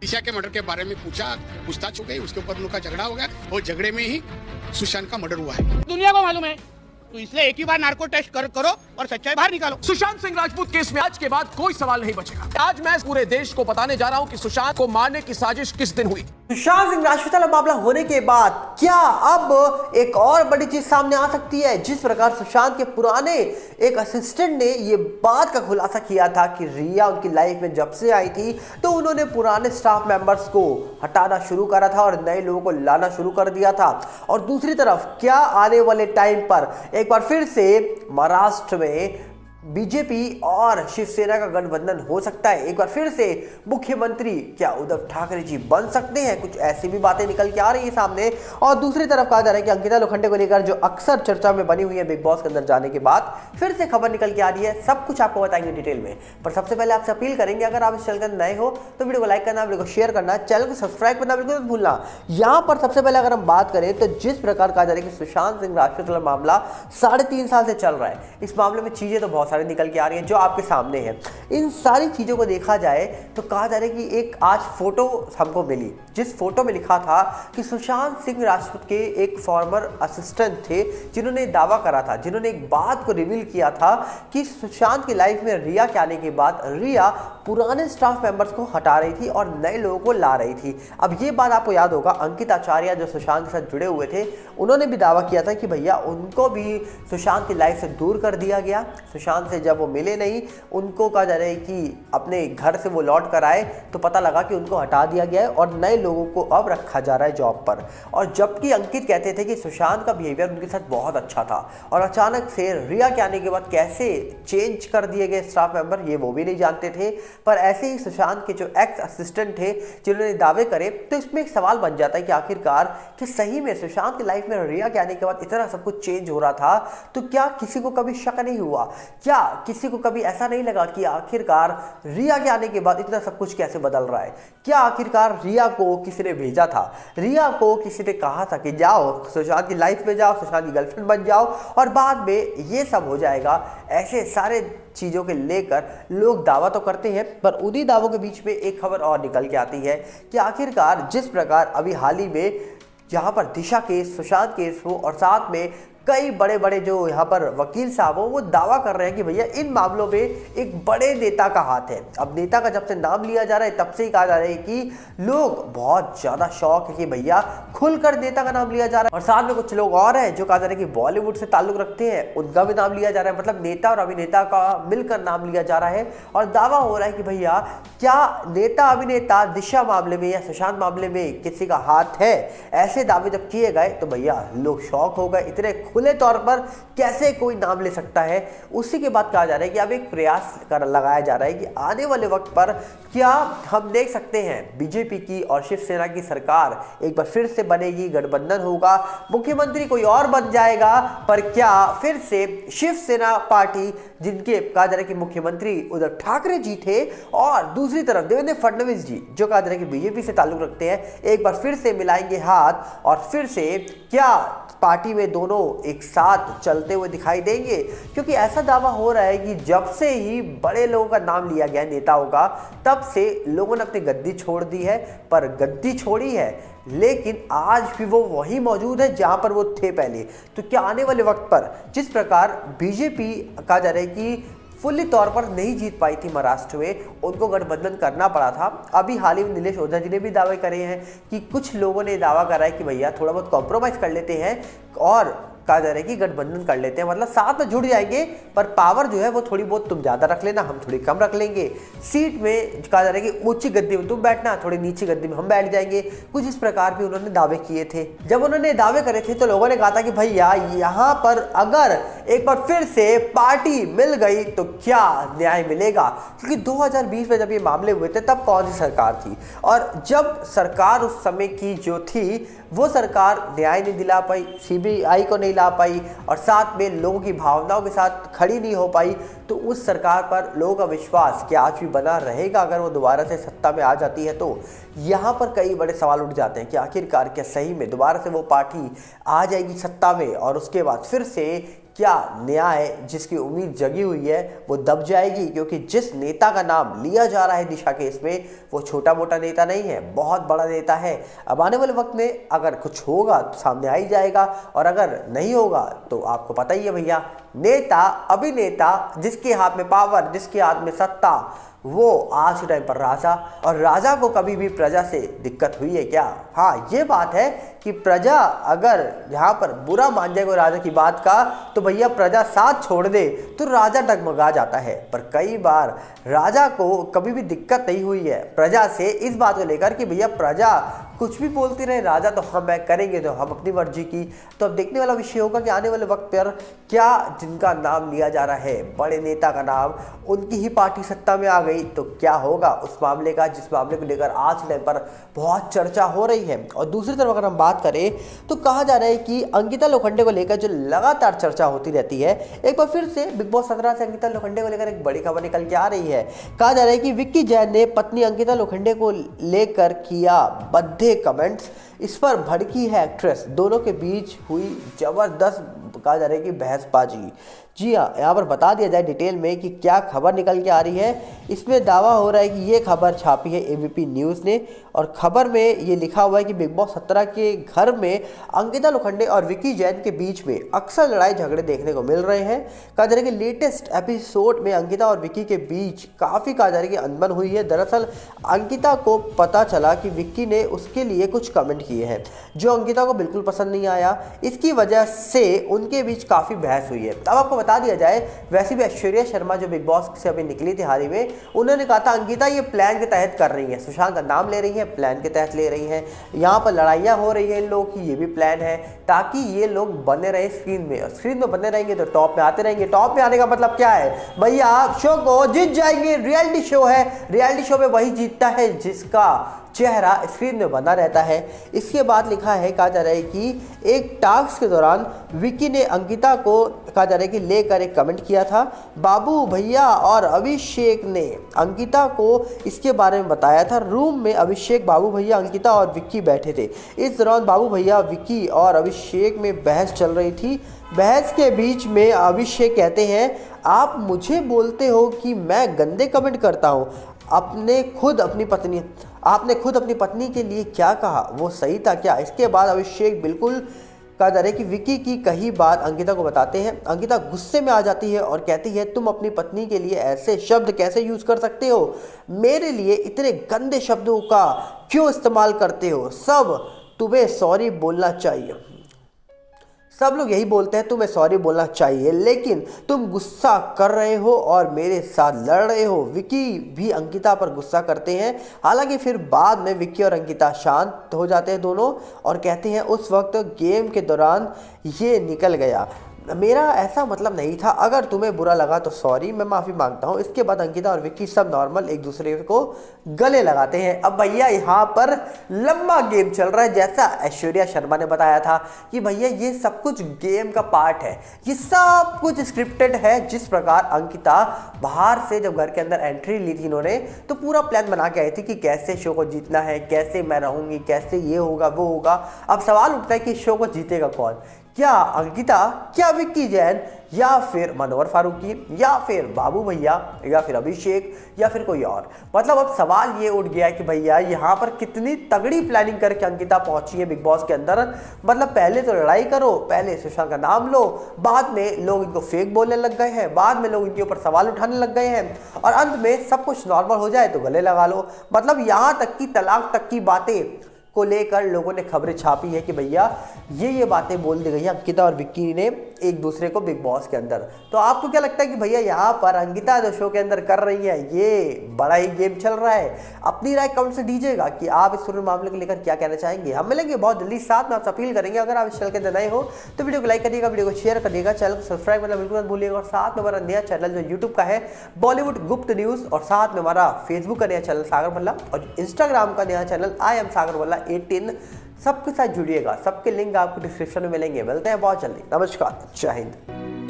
दिशा के मर्डर के बारे में पूछताछ हो गई, उसके ऊपर उनका झगड़ा हो गया और झगड़े में ही सुशांत का मर्डर हुआ है। दुनिया को मालूम है, तो इसलिए एक ही बार नार्को टेस्ट करो और सच्चाई बाहर निकालो। सुशांत सिंह राजपूत केस में आज के बाद कोई सवाल नहीं बचेगा। आज मैं पूरे देश को बताने जा रहा हूं कि सुशांत को मारने की साजिश किस दिन हुई। सुशांत सिंह राजपूत वाला मामला होने के बाद क्या अब एक और बड़ी चीज सामने आ सकती है? जिस प्रकार सुशांत के पुराने एक असिस्टेंट ने ये बात का खुलासा किया था कि रिया उनकी लाइफ में जब से आई थी तो उन्होंने पुराने स्टाफ मेंबर्स को हटाना शुरू करा था और नए लोगों को लाना शुरू कर दिया था। और दूसरी तरफ क्या आने वाले टाइम पर एक बार फिर से महाराष्ट्र में बीजेपी और शिवसेना का गठबंधन हो सकता है? एक बार फिर से मुख्यमंत्री क्या उद्धव ठाकरे जी बन सकते हैं? कुछ ऐसी भी बातें निकल के आ रही है सामने। और दूसरी तरफ कहा जा रहा है कि अंकिता लोखंडे को लेकर जो अक्सर चर्चा में बनी हुई है बिग बॉस के अंदर जाने के बाद फिर से खबर निकल के आ रही है। सब कुछ आपको बताएंगे डिटेल में, पर सबसे पहले आपसे अपील करेंगे अगर आप इस चैनल पर नए हो तो वीडियो को लाइक करना, वीडियो को शेयर करना, चैनल को सब्सक्राइब करना बिल्कुल मत भूलना। यहाँ पर सबसे पहले अगर हम बात करें तो जिस प्रकार कहा जा रहा है कि सुशांत सिंह राजपूत वाला मामला 3.5 साल से चल रहा है, इस मामले में चीजें तो बहुत सारी निकल के आ रही हैं जो आपके सामने है। इन सारी चीजों को देखा जाए तो कहा जा रहा है कि एक आज फोटो हमको मिली, जिस फोटो में लिखा था कि सुशांत सिंह राजपूत के एक फॉर्मर असिस्टेंट थे जिन्होंने दावा करा था, जिन्होंने एक बात को रिवील किया था कि सुशांत की लाइफ में रिया के आने के बाद रिया पुराने स्टाफ मेंबर्स को हटा रही थी और नए लोगों को ला रही थी। अब ये बात आपको याद होगा, अंकित आचार्य जो सुशांत के साथ जुड़े हुए थे उन्होंने भी दावा किया था कि भैया उनको भी सुशांत की लाइफ से दूर कर दिया गया। सुशांत से जब वो मिले नहीं, उनको कहा जा रहा है कि अपने घर से वो लौट कर आए तो पता लगा कि उनको हटा दिया गया है और नए लोगों को अब रखा जा रहा है जॉब पर। और जबकि अंकित कहते थे कि सुशांत का बिहेवियर उनके साथ बहुत अच्छा था और अचानक से रिया के आने के बाद कैसे चेंज कर दिए गए स्टाफ मेंबर ये वो भी नहीं जानते थे। पर ऐसे ही सुशांत के जो एक्स असिस्टेंट थे जिन्होंने दावे करे, तो इसमें एक सवाल बन जाता है कि आखिरकार कि सही में सुशांत की लाइफ में रिया के आने के बाद इतना सब कुछ चेंज हो रहा था तो क्या किसी को कभी शक नहीं हुआ? क्या किसी को कभी ऐसा नहीं लगा कि आखिरकार रिया के आने के बाद इतना सब कुछ कैसे बदल रहा है? क्या आखिरकार रिया को किसी ने भेजा था? रिया को किसी ने कहा था कि जाओ सुशांत की लाइफ में जाओ, सुशांत की गर्लफ्रेंड बन जाओ और बाद में ये सब हो जाएगा? ऐसे सारे चीज़ों के लेकर लोग दावा तो करते हैं, पर उन्हीं दावों के बीच में एक खबर और निकल के आती है कि आखिरकार जिस प्रकार अभी हाल ही में जहाँ पर दिशा केस, सुशांत केस हो और साथ में कई बड़े बड़े जो यहाँ पर वकील साहब हो वो दावा कर रहे हैं कि भैया इन मामलों में एक बड़े नेता का हाथ है। अब नेता का जब से नाम लिया जा रहा है तब से ही कहा जा रहा है कि लोग बहुत ज़्यादा शौक है कि भैया खुलकर नेता का नाम लिया जा रहा है। और साथ में कुछ लोग और हैं जो कहा जा रहा है कि बॉलीवुड से ताल्लुक रखते हैं, उनका भी नाम लिया जा रहा है। मतलब नेता और अभिनेता का मिलकर नाम लिया जा रहा है और दावा हो रहा है कि भैया क्या नेता अभिनेता दिशा मामले में या सुशांत मामले में किसी का हाथ है? ऐसे दावे जब किए गए तो भैया लोग शौक हो गए, इतने खुले तौर पर कैसे कोई नाम ले सकता है? उसी के बाद कहा जा रहा है कि अब एक प्रयास लगाया जा रहा है कि आने वाले वक्त पर क्या हम देख सकते हैं बीजेपी की और शिवसेना की सरकार एक बार फिर से बनेगी, गठबंधन होगा, मुख्यमंत्री कोई और बन जाएगा, पर क्या फिर से शिवसेना पार्टी जिनके कहा जा रहा है कि मुख्यमंत्री उद्धव ठाकरे जी थे और दूसरी तरफ देवेंद्र फडणवीस जी जो कहा जा रहा है कि बीजेपी से ताल्लुक रखते हैं, एक बार फिर से मिलाएंगे हाथ और फिर से क्या पार्टी में दोनों एक साथ चलते हुए दिखाई देंगे? क्योंकि ऐसा दावा हो रहा है कि जब से ही बड़े लोगों का नाम लिया गया नेताओं का, तब से लोगों ने अपनी गद्दी छोड़ दी है। पर गद्दी छोड़ी है लेकिन आज भी वो वही मौजूद है जहां पर वो थे पहले। तो क्या आने वाले वक्त पर जिस प्रकार बीजेपी कहा जा रहा है कि फुल्ली तौर पर नहीं जीत पाई थी महाराष्ट्र में, उनको गठबंधन करना पड़ा था। अभी हाल ही में नीलेश ओझा जी ने भी दावे करे हैं कि कुछ लोगों ने दावा करा है कि भैया थोड़ा बहुत कॉम्प्रोमाइज़ कर लेते हैं और कहा जा रहा है कि गठबंधन कर लेते हैं, मतलब साथ में जुड़ जाएंगे पर पावर जो है वो थोड़ी बहुत तुम ज़्यादा रख लेना, हम थोड़ी कम रख लेंगे। सीट में कहा जा रहा है कि ऊंची गद्दी में तुम बैठना, थोड़ी नीची गद्दी में हम बैठ जाएंगे। कुछ इस प्रकार भी उन्होंने दावे किए थे। जब उन्होंने दावे करे थे तो लोगों ने कहा था कि भैया यहाँ पर अगर एक बार फिर से पार्टी मिल गई तो क्या न्याय मिलेगा? क्योंकि 2020 में जब ये मामले हुए थे तब कौन सी सरकार थी और जब सरकार उस समय की जो थी वो सरकार न्याय नहीं दिला पाई, सीबीआई को नहीं ला पाई और साथ में लोगों की भावनाओं के साथ खड़ी नहीं हो पाई, तो उस सरकार पर लोगों का विश्वास क्या आज भी बना रहेगा अगर वो दोबारा से सत्ता में आ जाती है? तो यहाँ पर कई बड़े सवाल उठ जाते हैं कि आखिरकार क्या सही में दोबारा से वो पार्टी आ जाएगी सत्ता में और उसके बाद फिर से क्या न्याय जिसकी उम्मीद जगी हुई है वो दब जाएगी, क्योंकि जिस नेता का नाम लिया जा रहा है दिशा केस में वो छोटा मोटा नेता नहीं है, बहुत बड़ा नेता है। अब आने वाले वक्त में अगर कुछ होगा तो सामने आ ही जाएगा, और अगर नहीं होगा तो आपको पता ही है भैया, नेता अभिनेता जिसके हाथ में पावर, जिसके हाथ में सत्ता, वो आज के टाइम पर राजा। और राजा को कभी भी प्रजा से दिक्कत हुई है क्या? हाँ, ये बात है कि प्रजा अगर यहाँ पर बुरा मान जाए कोई राजा की बात का, तो भैया प्रजा साथ छोड़ दे तो राजा डगमगा जाता है। पर कई बार राजा को कभी भी दिक्कत नहीं हुई है प्रजा से, इस बात को लेकर कि भैया प्रजा कुछ भी बोलती रहे, राजा तो हम करेंगे तो हम अपनी मर्जी की। तो अब देखने वाला विषय होगा कि आने वाले वक्त पर क्या जिनका नाम लिया जा रहा है, बड़े नेता का नाम, उनकी ही पार्टी सत्ता में आ गई तो क्या होगा उस मामले का, जिस मामले को लेकर आज टाइम पर बहुत चर्चा हो रही है। और दूसरी तरफ अगर हम बात करें तो कहा जा रहा है कि अंकिता लोखंडे को लेकर जो लगातार चर्चा होती रहती है, एक बार फिर से बिग बॉस 17 से अंकिता लोखंडे को लेकर एक बड़ी खबर निकल के आ रही है। कहा जा रहा है कि विक्की जैन ने पत्नी अंकिता लोखंडे को लेकर किया बद्धे कमेंट्स, इस पर भड़की है एक्ट्रेस। दोनों के बीच हुई जबरदस्त, कहा जा रहा है कि बहसबाजी। जी हाँ, यहाँ पर बता दिया जाए डिटेल में कि क्या खबर निकल के आ रही है। इसमें दावा हो रहा है कि ये खबर छापी है एबीपी न्यूज़ ने, और खबर में ये लिखा हुआ है कि बिग बॉस 17 के घर में अंकिता लोखंडे और विक्की जैन के बीच में अक्सर लड़ाई झगड़े देखने को मिल रहे हैं। कहा जा रहा है कि लेटेस्ट एपिसोड में अंकिता और विक्की के बीच काफ़ी, कहा जा रहा है कि अनबन हुई है। दरअसल अंकिता को पता चला कि विक्की ने उसके लिए कुछ कमेंट किए हैं जो अंकिता को बिल्कुल पसंद नहीं आया, इसकी वजह से उनके बीच काफ़ी बहस हुई है। अब आपको बता दिया जाए, वैसे भी ऐश्वर्या शर्मा जो बिग बॉस से अभी निकली थी हाल ही में, उन्होंने कहा था अंकिता ये प्लान के तहत कर रही है, सुशांत का नाम ले रही है, प्लान के तहत ले रही है, यहाँ पर लड़ाइयाँ हो रही है इन लोगों की, ये भी प्लान है ताकि ये लोग बने रहे स्क्रीन में, और स्क्रीन में बने रहेंगे तो टॉप में आते रहेंगे। टॉप में आने का मतलब क्या है भैया, आप शो को जीत जाएंगे। रियलिटी शो है, रियलिटी शो में वही जीतता है जिसका चेहरा स्क्रीन में बना रहता है। इसके बाद लिखा है, कहा जा रहा है कि एक टास्क के दौरान विक्की ने अंकिता को, कहा जा रहा है कि लेकर एक कमेंट किया था। बाबू भैया और अभिषेक ने अंकिता को इसके बारे में बताया था। रूम में अभिषेक, बाबू भैया, अंकिता और विक्की बैठे थे। इस दौरान बाबू भैया, विक्की और अभिषेक में बहस चल रही थी। बहस के बीच में अभिषेक कहते हैं, आप मुझे बोलते हो कि मैं गंदे कमेंट करता हूँ, आपने खुद अपनी पत्नी के लिए क्या कहा वो सही था क्या? इसके बाद अभिषेक बिल्कुल, कहा जा रहा है कि विक्की की कही बात अंकिता को बताते हैं। अंकिता गुस्से में आ जाती है और कहती है, तुम अपनी पत्नी के लिए ऐसे शब्द कैसे यूज कर सकते हो? मेरे लिए इतने गंदे शब्दों का क्यों इस्तेमाल करते हो? सब तुम्हें सॉरी बोलना चाहिए। सब लोग यही बोलते हैं तुम्हें सॉरी बोलना चाहिए, लेकिन तुम गुस्सा कर रहे हो और मेरे साथ लड़ रहे हो। विक्की भी अंकिता पर गुस्सा करते हैं। हालांकि फिर बाद में विक्की और अंकिता शांत हो जाते हैं दोनों, और कहते हैं उस वक्त गेम के दौरान ये निकल गया, मेरा ऐसा मतलब नहीं था, अगर तुम्हें बुरा लगा तो सॉरी, मैं माफ़ी मांगता हूँ। इसके बाद अंकिता और विक्की सब नॉर्मल एक दूसरे को गले लगाते हैं। अब भैया यहाँ पर लंबा गेम चल रहा है, जैसा ऐश्वर्या शर्मा ने बताया था कि भैया ये सब कुछ गेम का पार्ट है, ये सब कुछ स्क्रिप्टेड है। जिस प्रकार अंकिता बाहर से जब घर के अंदर एंट्री ली थी इन्होंने, तो पूरा प्लान बना के आई थी कि कैसे शो को जीतना है, कैसे मैं रहूँगी, कैसे ये होगा वो होगा। अब सवाल उठता है कि शो को जीतेगा कौन? क्या अंकिता, क्या विक्की जैन, या फिर मनोहर फारूकी, या फिर बाबू भैया, या फिर अभिषेक, या फिर कोई और? मतलब अब सवाल ये उठ गया है कि भैया यहाँ पर कितनी तगड़ी प्लानिंग करके अंकिता पहुंची है बिग बॉस के अंदर। मतलब पहले तो लड़ाई करो, पहले सुशांत का नाम लो, बाद में लोग इनको फेक बोलने लग गए हैं, बाद में लोग इनके ऊपर सवाल उठाने लग गए हैं, और अंत में सब कुछ नॉर्मल हो जाए तो गले लगा लो। मतलब यहाँ तक की तलाक तक की बातें को लेकर लोगों ने खबरें छापी है कि भैया ये बातें बोल दी गई हैं अंकिता और विक्की ने एक दूसरे को बिग बॉस के अंदर। तो आपको क्या लगता है कि भैया यहाँ पर अंकिता जो शो के अंदर कर रही है, ये बड़ा ही गेम चल रहा है? अपनी राय कमेंट से दीजिएगा कि आप इस पूरे मामले को लेकर क्या कहना चाहेंगे। हम मिलेंगे बहुत जल्दी, साथ में आपसे अपील करेंगे अगर आप इस चैनल के अंदर नए हो तो वीडियो को लाइक करिएगा, वीडियो को शेयर करिएगा, चैनल को सब्सक्राइब करना बिल्कुल मत भूलिएगा, और साथ में हमारा नया चैनल जो यूट्यूब का है बॉलीवुड गुप्त न्यूज़, और साथ में हमारा फेसबुक का नया चैनल सागर बल्ला, और इंस्टाग्राम का नया चैनल आई एम सागर बल्ला 18, सबके साथ जुड़िएगा। सबके लिंक आपको डिस्क्रिप्शन में मिलेंगे। मिलते हैं बहुत जल्दी। नमस्कार, जय हिंद।